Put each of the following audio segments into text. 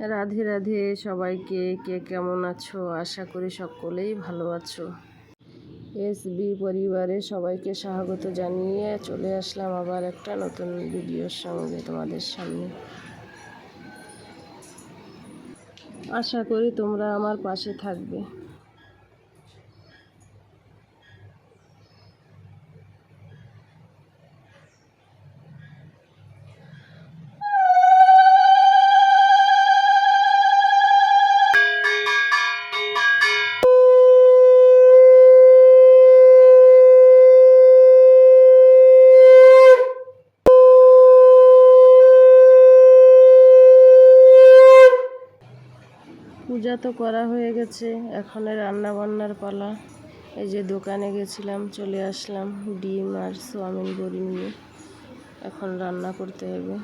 রাধে রাধে সবাইকে। কে কেমন আছো? আশা করি সকলেই ভালো আছো। এসবি পরিবারে সবাইকে স্বাগত জানিয়ে চলে আসলাম আবার একটা নতুন ভিডিওর সঙ্গে তোমাদের সামনে। আশা করি তোমরা আমার পাশে থাকবে। পূজা তো করা হয়ে গেছে, এখন রান্না বান্নার পালা। এই যে দোকানে গেছিলাম, চলে আসলাম ডিম আর সোয়াবিন বড়ি নিয়ে। এখন রান্না করতে হবে।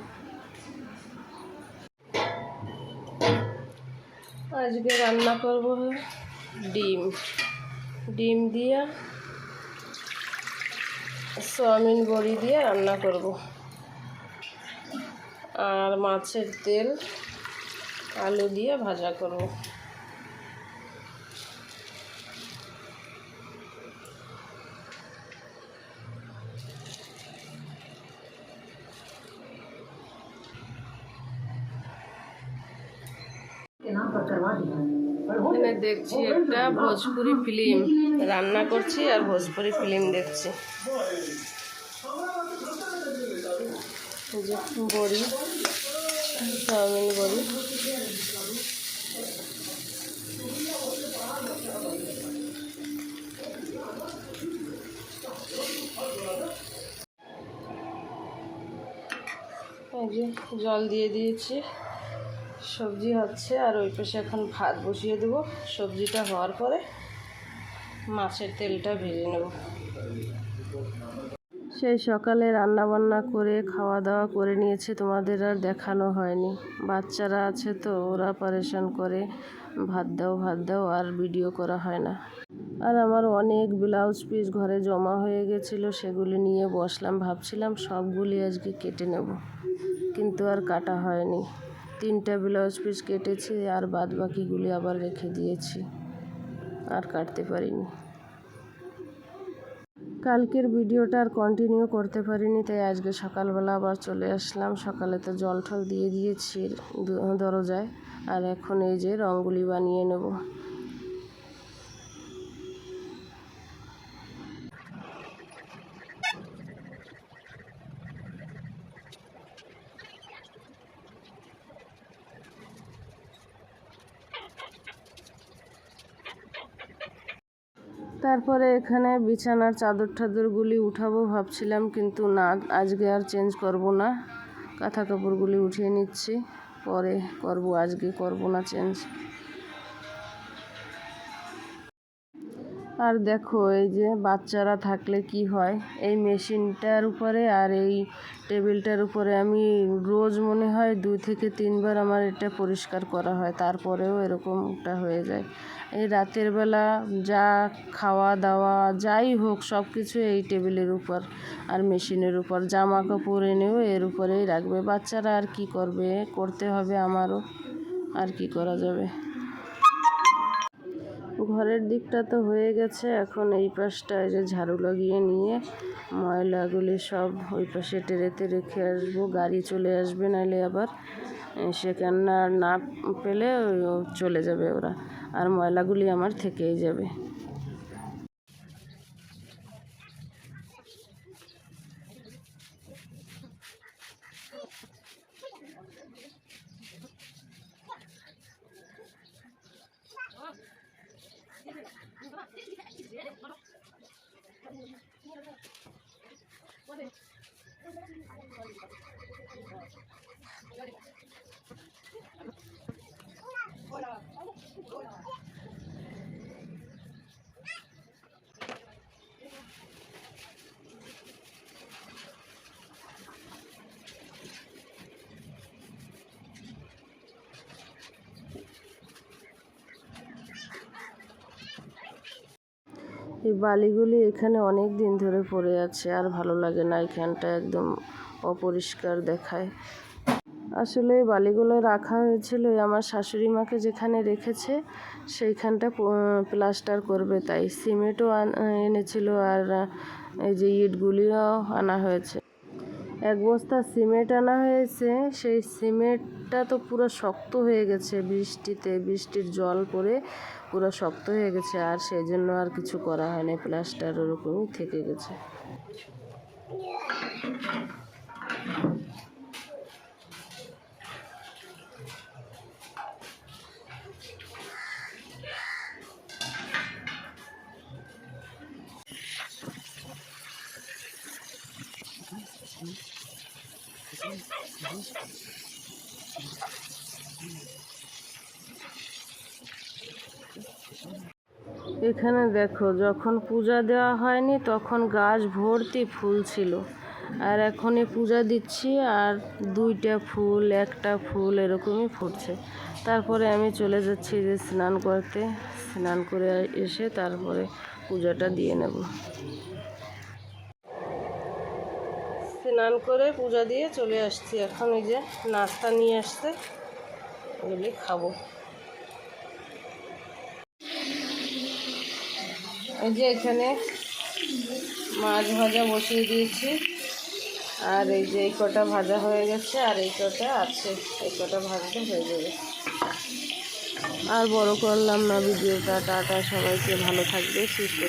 আজকে রান্না করব ডিম ডিম দিয়ে সোয়াবিন বড়ি দিয়ে রান্না করব, আর মাছের তেল আলু দিয়ে ভাজা করব। এখানে দেখছি একটা ভোজপুরি ফিল্ম রান্না করছি, আর ভোজপুরি ফিল্ম দেখছি। যে বড়ি, চাউমিন বড়ি। এই যে জল দিয়ে দিয়েছি, সবজি হচ্ছে, আর ওই পাশে এখন ভাত বসিয়ে দেবো। সবজিটা হওয়ার পরে মাছের তেলটা ভেজে নেব। সেই সকালে রান্না বান্না করে খাওয়া দাওয়া করে নিয়েছে, তোমাদের আর দেখানো হয়নি। বাচ্চারা আছে তো, ওরা পারেশান করে ভাত দাও, আর ভিডিও করা হয় না। আর আমার অনেক ব্লাউজ পিস ঘরে জমা হয়ে গেছিলো, সেগুলি নিয়ে বসলাম। ভাবছিলাম সবগুলি আজকে কেটে নেব, কিন্তু আর কাটা হয়নি। 3টা ব্লাউজ পিস কেটেছি, আর বাদ বাকিগুলি আবার রেখে দিয়েছি, আর কাটতে পারিনি। কালকের ভিডিওটা আর কন্টিনিউ করতে পারিনি, তাই আজকে সকালবেলা আবার চলে আসলাম। সকালে তো জল টল দিয়ে দিয়েছি দরজায়, আর এখন এই যে রঙ্গোলি বানিয়ে নেব। তারপরে এখানে বিছানার চাদর টাদরগুলি উঠাবো ভাবছিলাম, কিন্তু না, আজকে আর চেঞ্জ করব না। কাঁথা কাপড়গুলি উঠিয়ে নিচ্ছি, পরে করব, আজকে করব না চেঞ্জ। আর দেখো, এই যে বাচ্চারা থাকলে কি হয়, এই মেশিনটার উপরে আর এই টেবিলটার উপরে আমি রোজ মনে হয় 2 থেকে 3 বার আমার এটা পরিষ্কার করা হয়, তারপরেও এরকমটা হয়ে যায়। এই রাতের বেলা যা খাওয়া দাওয়া যাই হোক, সব কিছু এই টেবিলের উপর আর মেশিনের উপর। জামা কাপড় এনেও এর উপরেই রাখবে। বাচ্চারা আর কি করবে, করতে হবে আমারও, আর কি করা যাবে। ঘরের দিকটা তো হয়ে গেছে, এখন এই পাশটা এই যে ঝাড়ু লাগিয়ে নিয়ে ময়লাগুলি সব ওই পাশে টেরেতে রেখে আসবো। গাড়ি চলে আসবে, নাহলে আবার সেখানে না পেলে চলে যাবে ওরা, আর ময়লাগুলি আমার থেকেই যাবে। এই বালিগুলি এখানে অনেক দিন ধরে পড়ে আছে, আর ভালো লাগে না। এখানটা একদম অপরিষ্কার দেখায়। আসলে এই বালিগুলো রাখা হয়েছিল আমার শাশুড়ি মাকে যেখানে রেখেছে সেইখানটা প্লাস্টার করবে, তাই সিমেন্টও এনেছিল আর এই যে ইটগুলিও আনা হয়েছে। এক বস্তা সিমেন্ট আনা হয়েছে, সেই সিমেন্টটা তো পুরো শক্ত হয়ে গেছে বৃষ্টির জল পড়ে পুরো শক্ত হয়ে গেছে, আর সেই জন্য আর কিছু করা হয়নি, প্লাস্টার ওরকমই থেকে গেছে। এখানে দেখো, যখন পূজা দেওয়া হয়নি তখন গাছ ভর্তি ফুল ছিল, আর এখনই পূজা দিচ্ছি আর দুইটা ফুল একটা ফুল এরকমই ফুটছে। তারপরে আমি চলে যাচ্ছি যে স্নান করতে, স্নান করে এসে তারপরে পূজাটা দিয়ে নেব। স্নান করে পূজা দিয়ে চলে আসছি, এখন এই যে নাস্তা নিয়ে আসছে, ওগুলি খাবো। এই যে এখানে মাছ ভাজা বসিয়ে দিয়েছি, আর এই যে এই কটা ভাজা হয়ে গেছে আর এই কটা আছে, এই কটা ভাজতে হয়ে যাবে। আর বড় করলাম না ভিডিওটা। টাটা, সবাইকে ভালো থাকবে, সুস্থ